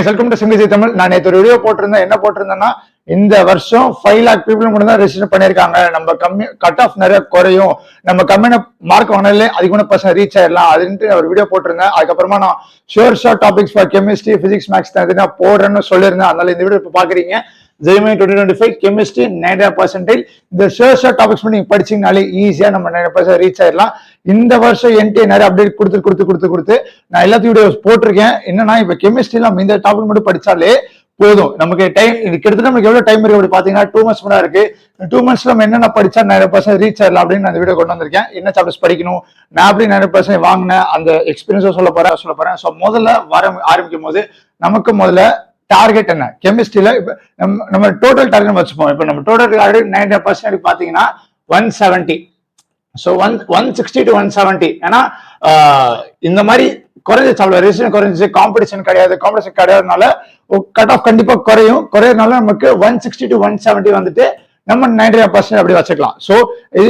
Welcome to single Tamil. நான் நேற்று ஒரு வீடியோ போட்டிருந்தேன். என்ன போட்டிருந்தேன்னா, இந்த வருஷம் 5 lakh பீப்புள் கூட தான் ரெஜிஸ்டர் பண்ணிருக்காங்க. நம்ம கம்மி கட் ஆஃப் நிறைய குறையும், நம்ம கம்மியான மார்க் வாங்கினாலே அதிகமான பர்சன்ட் ரீச் ஆயிடலாம் அதுன்ட்டு ஒரு வீடியோ போட்டிருந்தேன். அதுக்கப்புறமா நான் short topics for chemistry, physics, maths தான் நான் போடுறேன்னு சொல்லியிருந்தேன். அதனால இந்த வீடியோ இப்போ பாக்குறீங்க. JEE Main 2025 chemistry 90%. இந்த ஷோர் டாபிக்ஸ் பண்ணி நீங்க படிச்சீங்கனாலே ஈஸியா நம்ம 90% ரீச் ஆயிடலாம். இந்த வருஷம் என்கிட்ட நிறைய அப்டேட் கொடுத்து நான் எல்லாத்தையும் வீடியோஸ் போட்டிருக்கேன். என்னன்னா, இப்ப கெமிஸ்ட்ரியில நம்ம இந்த டாபிக் மட்டும் படிச்சாலே போதும். நமக்கு டைம் கிட்டத்தட்ட நமக்கு எவ்வளவு டைம் இருக்கு அப்படி பாத்தீங்கன்னா 2 months கூட இருக்கு. 2 months நம்ம என்னென்ன படிச்சா 90% ரீச் ஆயிடலாம் அப்படின்னு நான் இந்த வீடியோ கொண்டு வந்திருக்கேன். என்ன சாப்டர்ஸ் படிக்கணும், நான் அப்படி 90% வாங்கினேன் அந்த எக்ஸ்பீரியன்ஸும் சொல்ல போறேன். ஸோ முதல்ல ஆரம்பிக்கும் போது நமக்கு முதல்ல டார்கெட் என்ன கெமிஸ்ட்ரியில இப்ப நம்ம டோட்டல் டார்கெட் வச்சுப்போம். இப்ப நம்ம டோட்டல் டார்கெட் 90% பாத்தீங்கன்னா 170. So 160 to 170. ஏன்னா இந்த மாதிரி குறைஞ்ச சாப்பிட ரெசிஸ்டன் குறைஞ்சிச்சு, காம்படிஷன் கிடையாதுனால கட் ஆஃப் கண்டிப்பா குறையறதுனால நமக்கு 160 to 170 வந்துட்டு நம்ம 90% அப்படி வச்சுக்கலாம். ஸோ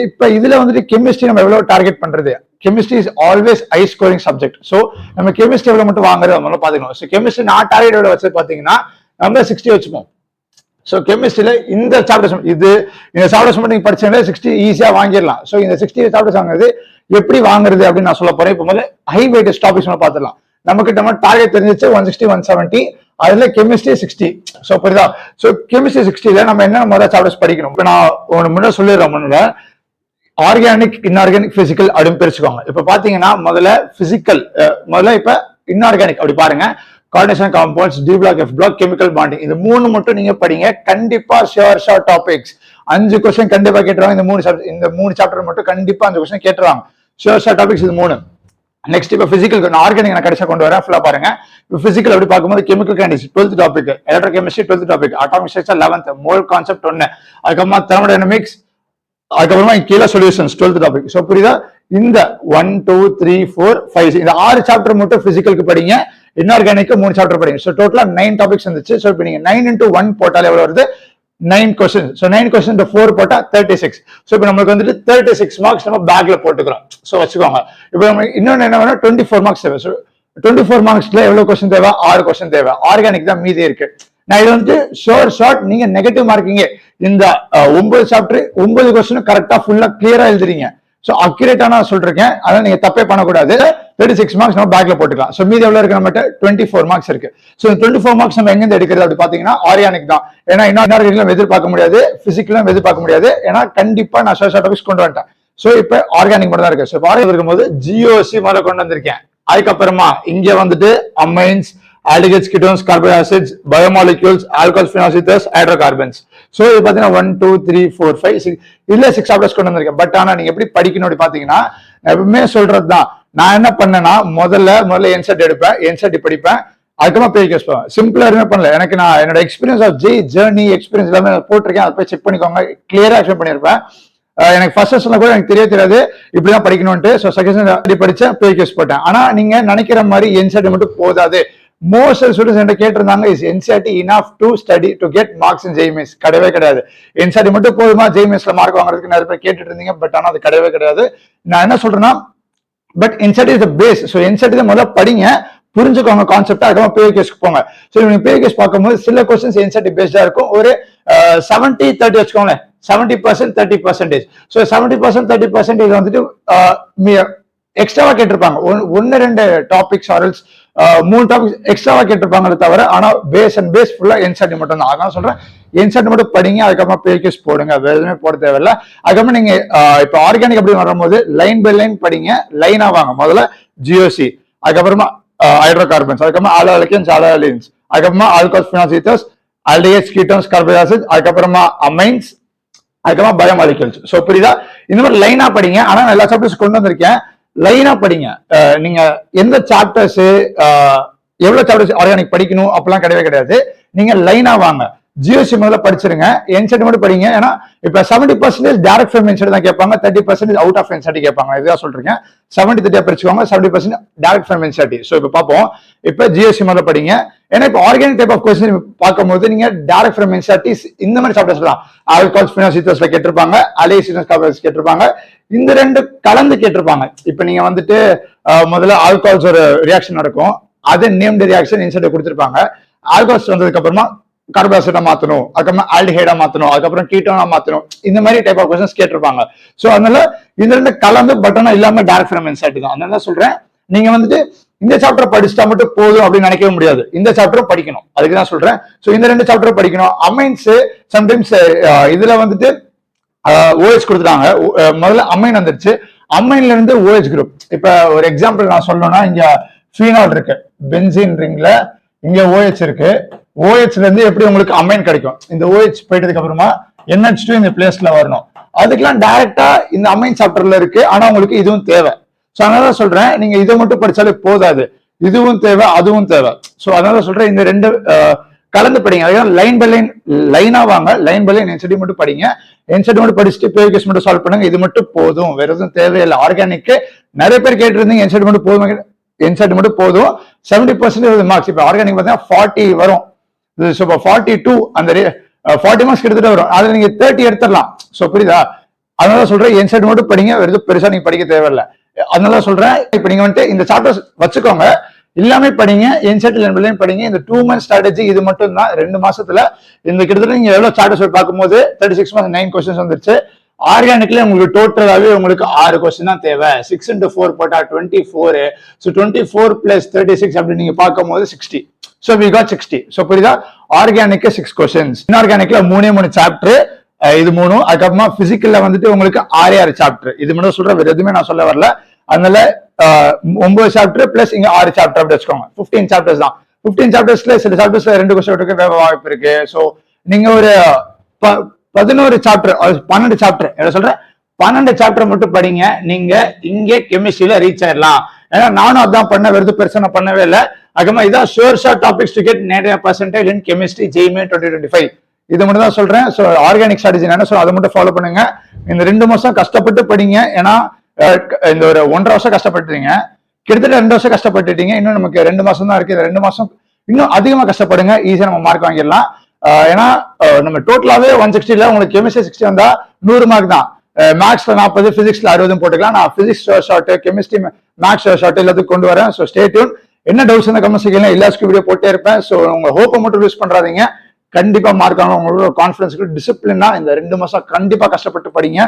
இப்ப இதுல வந்துட்டு கெமிஸ்ட்ரி நம்ம எவ்வளவு டார்கெட் பண்றது, chemistry is always high scoring subject. So நம்ம கெமிஸ்ட்ரி எவ்வளவு மட்டும் வாங்குறது நம்ம பாத்துக்கணும். ஸோ கெமிஸ்ட்ரி நான் டார்கெட் எவ்வளவு வச்சு பாத்தீங்கன்னா நம்ம 60 வச்சுப்போம். ஸோ கெமிஸ்ட்ரியில இந்த சாப்டர்ஸ் இந்த சாப்டர்ஸ் மட்டும் நீங்க படிச்சா 60 ஈஸியா வாங்கிடலாம். ஸோ இந்த 60 சாப்டர்ஸ் வாங்குறது எப்படி வாங்குறது அப்படின்னு நான் சொல்ல போறேன். இப்போ முதல்ல ஹை வெயிட்டேஜ் டாபிக்ஸ் பார்த்துடலாம். நமக்கு நம்ம டார்கெட் தெரிஞ்சிச்சு 160 170, அதுல கெமிஸ்ட்ரி 60. ஸோ புரியுதா? ஸோ கெமிஸ்ட்ரி 60ல நம்ம என்ன முதல்ல சாப்டர்ஸ் படிக்கணும். இப்போ நான் முன்னாடி சொல்லிடுறேன். முன்னாடி ஆர்கானிக், இன்ஆர்கானிக், பிசிக்கல் அப்படின்னு பிரிச்சுக்கோங்க. இப்ப பாத்தீங்கன்னா முதல்ல பிசிக்கல், முதல்ல இப்ப இன்ஆர்கானிக் அப்படி பாருங்க. Coordination compounds, d block, f block, chemical bonding, இந்த 3 மட்டும் நீங்க படிங்க. கண்டிப்பா ஷோர் டாபிக்ஸ் 5 கொஸ்டின் கண்டிப்பா கேட்டுருவாங்க. இந்த 3 சாப்டர் மட்டும் கண்டிப்பா 5 கொஸ்டின் கேட்டுருவாங்க. ஷோர் டாபிக்ஸ் இது 3. நெக்ஸ்ட் இப்ப பிசிக்கல் ஆர்கானிக் நான் கடைசியா கொண்டு வரேன். ஃபுல்லா பாருங்க. இப்போ பிசிக்கல் அப்படி பார்க்கும்போது chemical kinetics 12th topic, electro chemistry 12th topic, atomic structure 11th, mole concept 1, அதுக்கப்புறமா தெர்மோடைனமிக்ஸ், அதுக்கப்புறமா கீழே சொல்யூஷன்ஸ் 12th டாபிக். ஸோ புரியுதா? இந்த 1 2 3 4 5 இந்த 6 சாப்டர் மட்டும் பிசிக்கலுக்கு படிங்க. இன்ஆர்கானிக்கு 3 சாப்டர் படிங்க. ஸோ டோட்டலா 9 டாபிக்ஸ் வந்துச்சு. ஸோ இப்போ நீங்க 9 into 1 போட்டாலே எவ்வளவு வருது? 9 கொஸ்டின். ஸோ 9 கொஸ்டின் 4 போட்டா 36. ஸோ இப்போ நம்மளுக்கு வந்துட்டு 36 மார்க்ஸ் நம்ம பேக்ல போட்டுக்கிறோம். ஸோ வச்சுக்கோங்க. இப்போ நம்ம இன்னொன்னு என்ன வேணும், 24 மார்க்ஸ் தேவை. ஸோ 24 மார்க்ஸ்ல எவ்வளவு கொஸ்டின் தேவை? 6 கொஸ்டின் தேவை. ஆர்கானிக் தான் மீதி இருக்கு. நான் இது வந்து ஷார்ட் நீங்க நெகட்டிவ் மார்க்கிங்க இந்த 9 சாப்டர் 9 கொஸ்டின் கரெக்டா ஃபுல்லா கிளியரா எழுதுறீங்க. சோ அக்யூரேட்டா நான் சொல்றேன். அதான் நீங்க தப்பே பண்ணக்கூடாது. 36 மார்க்ஸ் நம்ம பேக்ல போட்டுக்கலாம். சோ மீதி எவ்வளவு இருக்கு? நம்மகிட்ட 24 மார்க்ஸ் இருக்கு. சோ 24 மார்க்ஸ் நம்ம எங்க இருந்து எடுக்கிறது அப்படி பாத்தீங்கன்னா ஆர்கானிக் தான். ஏன்னா இன்னொரு எதிர்பார்க்க முடியாது, பிசிக்கலும் எதிர்பார்க்க முடியாது. ஏன்னா கண்டிப்பா நான் ஷோர் டாபிக்ஸ் கொண்டு வந்துட்டேன். சோ இப்ப ஆர்கானிக் மட்டும் தான் இருக்கு. சோ ஆர்கானிக் இருக்கும்போது ஜிஓசி முதல்ல கொண்டு வந்திருக்கேன். அதுக்கப்புறமா இங்க வந்துட்டு amines, aldehydes, ketones, carbon acids, biomolecules, alcohols, phenol ethers, hydrocarbons. So இது பாத்தீங்கன்னா 1 2 3 4 5 6 இல்ல 6 சாப்டர்ஸ் கொண்டு வந்திருக்கேன். பட் ஆனா நீங்க எப்படி படிக்கணும் அப்படி பாத்தீங்கன்னா, எப்பவுமே சொல்றதுதான். நான் என்ன பண்ணேன்னா முதல்ல என்செட் எடுப்பேன், என்செட் படிப்பேன், அதுக்கப்புறமா பேஜ் போவேன். சிம்பிளா எதுவுமே பண்ணல. எனக்கு நான் என்னோட எக்ஸ்பீரியன்ஸ் ஆஃப் ஜேர்னி எக்ஸ்பீரியன்ஸ் எல்லாமே போட்டிருக்கேன். அதை போய் செக் பண்ணிக்கோங்க. கிளியரா எக்ஸ்பிளைன் பண்ணிருப்பேன். எனக்கு ஃபர்ஸ்ட் சொன்னா கூட எனக்கு தெரியாது இப்படிதான் படிக்கணும்ட்டு. ஸோ செகண்ட் படிச்சேன், பேஜ் போட்டேன். ஆனா நீங்க நினைக்கிற மாதிரி என்செட் மட்டும் போதாது. மோஸ்ட் ஸ்டூடெண்ட்ஸ் என்கிட்ட கேட்டிருந்தாங்க, is NCERT enough to study to get marks in JEE mains? கிடையாது. என்சிஆர்டி மட்டும் போதுமா ஜெய்மிஸ்ல மார்க் வாங்குறதுக்கு நிறைய பேர் கேட்டுட்டு இருந்தீங்க. பட் ஆனா அது கிடையாது. நான் என்ன சொல்றேன்னா, but NCERT is the base. So NCERT தான் முதல்ல படிங்க, புரிஞ்சுக்கோங்க கான்செப்ட். அதுக்கப்புறம் பேஜ் போங்க. ஸோ நீங்க பேஜ் பார்க்கும்போது சில கொஸ்டின்ஸ் என்சிஆர்டி பேஸ்டா இருக்கும். ஒரு 70-30 வச்சுக்கோங்களேன். 70% 30%. ஸோ 70% 30% வந்துட்டு எக்ஸ்ட்ராவா கேட்டிருப்பாங்க. 1-2 டாபிக்ஸ் ஆரல்ஸ் 3 டாபிக்ஸ் எக்ஸ்ட்ராவா கேட்டிருப்பாங்களே தவிர, ஆனா பேஸ் ஃபுல்லா என்சிஆர்டி மட்டும் தான். அதான் சொல்றேன், என்சிஆர்டி மட்டும் படிங்க, அதுக்கப்புறமா பேஜ் போடுங்க. வேற எதுவுமே போட தேவையில்ல. அதுக்கப்புறம் நீங்க இப்ப ஆர்கானிக் அப்படி வரும்போது லைன் பை லைன் படிங்க, லைனா வாங்க. முதல்ல ஜிஓசி, அதுக்கப்புறமா ஹைட்ரோகார்பன்ஸ், அதுக்கப்புறமா ஆல்கீன்ஸ், அதுக்கப்புறமா alcohols, phenols ethers, aldehydes, ketones, carbon acids, அதுக்கப்புறமா அமைன்ஸ், அதுக்கப்புறமா பயோமாலிக்யூல்ஸ். சோ புரியுதா? இந்த மாதிரி லைனா படிங்க. ஆனா நான் எல்லா சாப்டர்ஸ் கொண்டு வந்திருக்கேன். லைனா படிங்க. நீங்க எந்த சாப்டர்ஸ் எவ்வளவு சாப்டர்ஸ் ஆர்கானிக் படிக்கணும் அப்பெல்லாம் கிடையாது. நீங்க லைனா வாங்க. ஜிஓசி முதல்ல படிச்சிருங்க, என்செட் மட்டும் படிங்க. ஏன்னா இப்ப 70% டைரக்ட் ஃப்ரம் என்செட் தான் கேட்பாங்க, 30% அவுட் ஆஃப் என்செட் கேட்பாங்க. இதுதான் சொல்றேன். 70-30 படிச்சுக்கோங்க, 70% டைரக்ட் ஃப்ரம் என்செட். சோ இப்ப பார்ப்போம். இப்ப ஜிஓசி முதல்ல படிங்க. ஏன்னா இப்ப ஆர்கானிக் டைப் ஆஃப் கொஸ்டின் பார்க்கும்போது நீங்க டைரக்ட் ஃப்ரம் என்செட் இந்த மாதிரி சாப்டர்ஸ் தான் ஆல்கஹால்ஸ், ஃபினால்ஸ் ஈத்தர்ஸ்ல கேட்டிருப்பாங்க, aldehydes கேட்டிருப்பாங்க. இந்த 2 கலந்து கேட்டிருப்பாங்க. இப்ப நீங்க வந்துட்டு முதல்ல ஆல்கஹால்ஸ் ஒரு ரியாக்ஷன் நடக்கும், அது நேம்டு ரியாக்ஷன் இன்சென்டிவ் கொடுத்துருப்பாங்க. ஆல்கஹால்ஸ் வந்ததுக்கு அப்புறமா கார்பாக்சைடா மாத்தணும், அதுக்கப்புறமா ஆல்டிஹைடா மாத்தணும், அதுக்கப்புறம் கீட்டோனா மாத்தணும், இந்த மாதிரி டைப் ஆஃப் கொஸ்டின்ஸ் கேட்டிருப்பாங்க. சோ அதனால இந்த ரெண்டு கலந்து பட்டனா இல்லாம டைரக்ட் ஃப்ரம் இன்சைட் தான். அதனால சொல்றேன், நீங்க வந்துட்டு இந்த சாப்டர் படிச்சுட்டா மட்டும் போதும் அப்படின்னு நினைக்கவே முடியாது. இந்த சாப்டரும் படிக்கணும், அதுக்கு தான் சொல்றேன். சோ இந்த ரெண்டு சாப்டரும் படிக்கணும். அமைன்ஸ் சம்டைம்ஸ் இதுல வந்துட்டு ஓஎச் கொடுத்துட்டாங்க. முதல்ல அமைன் வந்துருச்சு, அமைன்ல இருந்து ஓஎச் குரூப். இப்ப ஒரு எக்ஸாம்பிள் நான் சொல்லணும்னா, இங்க ஃபீனால் இருக்கு, பென்சீன் ரிங்ல இங்க OH இருக்கு. OHல இருந்து எப்படி உங்களுக்கு அமைன் கிடைக்கும்? இந்த OH போயிட்டதுக்கு அப்புறமா NH2 இந்த பிளேஸ்ல வரணும். அதுக்கெல்லாம் டைரக்டா இந்த அமைன் சாப்டர்ல இருக்கு. ஆனா உங்களுக்கு இதுவும் தேவை. சோ அதனால சொல்றேன், நீங்க இதை மட்டும் படிச்சாலே போதாது, இதுவும் தேவை அதுவும் தேவை. சோ அதனால சொல்றேன், இந்த ரெண்டு கலந்து படிங்க. அதாவது லைன் பை லைன், லைனா வாங்க, லைன் பை லைன் என்சிடி மட்டும் படிங்க. என்சிடி மட்டும் படிச்சுட்டு பேஸ் மட்டும் சால்வ் பண்ணுங்க. இது மட்டும் போதும், வேற எதுவும் தேவையில்லை. ஆர்கானிக் நிறைய பேர் கேட்டிருந்தீங்க, என்சிடி மட்டும் போதும், என்சிடி மட்டும் போதும். 70% மார்க்ஸ். இப்ப ஆர்கானிக் பார்த்தீங்கன்னா 40 வரும். 42 அந்த 40 மார்க்ஸ் கிட்டத்தட்ட வரும். அதுல நீங்க 30 எடுத்துடலாம். சோ புரியுதா? அதனால சொல்றேன், என்சிடி மட்டும் படிங்க, வேற எதுவும் பெருசா நீங்க படிக்க தேவையில்லை. அதனால சொல்றேன், இப்ப நீங்க வந்துட்டு இந்த சாப்டர்ஸ் வச்சுக்கோங்க, எல்லாமே படிங்க, என்செட் படிங்க. இந்த 2 month ஸ்ட்ராட்டஜி இது மட்டும் தான். 2 மாசத்துல இந்த கிட்டத்தட்ட நீங்க எவ்வளவு சாப்டர்ஸ் பார்க்கும்போது 36 months 9 கொஸ்டின்ஸ் வந்துருச்சு. ஆர்கானிக்ல உங்களுக்கு டோட்டலாவே உங்களுக்கு 6 கொஸ்டின் தான் தேவை. 6 into 4 போட்டா 24. ஸோ 24 + 36 அப்படி நீங்க பார்க்கும்போது 60. So we got 60. ஸோ புரியுதா? ஆர்கானிக்கு 6 கொஸ்டின்ஸ், இன்ஆர்கானிக்ல 3 சாப்டர், இது 3. அதுக்கப்புறமா பிசிக்கல்ல வந்துட்டு உங்களுக்கு 6 சாப்டர். இது மட்டும் சொல்றேன், வேற எதுவுமே நான் சொல்ல வரல. அதனால 9 சாப்டர் பிளஸ் இங்க 6 சாப்டர் அப்படி வச்சுக்கோங்க. 15 சாப்டர்ஸ் தான். 15 சாப்டர்ஸ்ல சில சாப்டர்ஸ்ல 2 கொஸ்டின் இருக்க வாய்ப்பு இருக்கு. ஸோ நீங்க ஒரு 11 சாப்டர், 12 சாப்டர், என்ன சொல்றேன், 12 சாப்டர் மட்டும் படிங்க. நீங்க இங்கே கெமிஸ்ட்ரியில ரீச் ஆயிடலாம். ஏன்னா நானும் அதான் பண்ண, வெறுது பெருசா நான் பண்ணவே இல்லை. அதுக்கப்புறமா இதான் sure short topics to get 90% in chemistry JEE 2025. இது மட்டும் தான் சொல்றேன். ஸோ ஆர்கானிக் ஸ்ட்ராட்டஜி என்ன சொல்ல, அதை மட்டும் ஃபாலோ பண்ணுங்க. இந்த 2 மாசம் கஷ்டப்பட்டு படிங்க. ஏன்னா இந்த ஒரு 1.5 வருஷம் கஷ்டப்பட்டுறீங்க, கிட்டத்தட்ட 2 வருஷம் கஷ்டப்பட்டுட்டீங்க. இன்னும் நமக்கு 2 மாசம் தான் இருக்கு. இந்த 2 மாசம் இன்னும் அதிகமா கஷ்டப்படுங்க, ஈஸியா நம்ம மார்க் வாங்கிடலாம். ஏன்னா நம்ம டோட்டலாவே 160ல உங்களுக்கு கெமிஸ்ட்ரி 60 வந்தா 100 மார்க் தான். மேக்ஸ்ல 40, பிசிக்ஸ்ல 60 போட்டுக்கலாம். நான் physics short, chemistry maths short எல்லாத்துக்கும் கொண்டு வரேன். So stay tuned. என்ன டவுட்ஸ் இந்த கமெண்ட்ஸ் கேளுங்க, எல்லாத்துக்கும் வீடியோ போட்டே இருப்பேன். ஸோ உங்க ஹோப்பை மட்டும் லூஸ் பண்றாதீங்க, கண்டிப்பா மார்க் ஆகணும். உங்களோட கான்ஃபிடன்ஸ், டிசிப்ளினா இந்த 2 மாசம் கண்டிப்பா கஷ்டப்பட்டு படிங்க.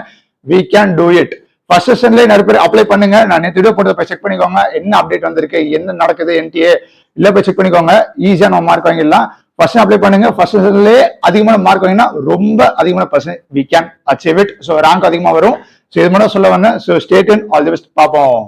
we can do it. First செஷன்லேயே நிறைய பேர் அப்ளை பண்ணுங்க. நான் நேற்று வீடியோ போட்டு போய் செக் பண்ணிக்கோங்க, என்ன அப்டேட் வந்திருக்கு, என்ன நடக்குது NTA இல்லை போய் செக் பண்ணிக்கோங்க. ஈஸியா நம்ம மார்க் வாங்கிடலாம். ஃபர்ஸ்ட் அப்ளை பண்ணுங்க. ஃபர்ஸ்ட் செஷன்லேயே அதிகமான மார்க் வாங்கினா ரொம்ப அதிகமான percent we can achieve it. So rank அதிகமாக வரும். ஸோ இது மட்டும் சொல்ல வந்தேன். So stay tune. All the best. பார்ப்போம்.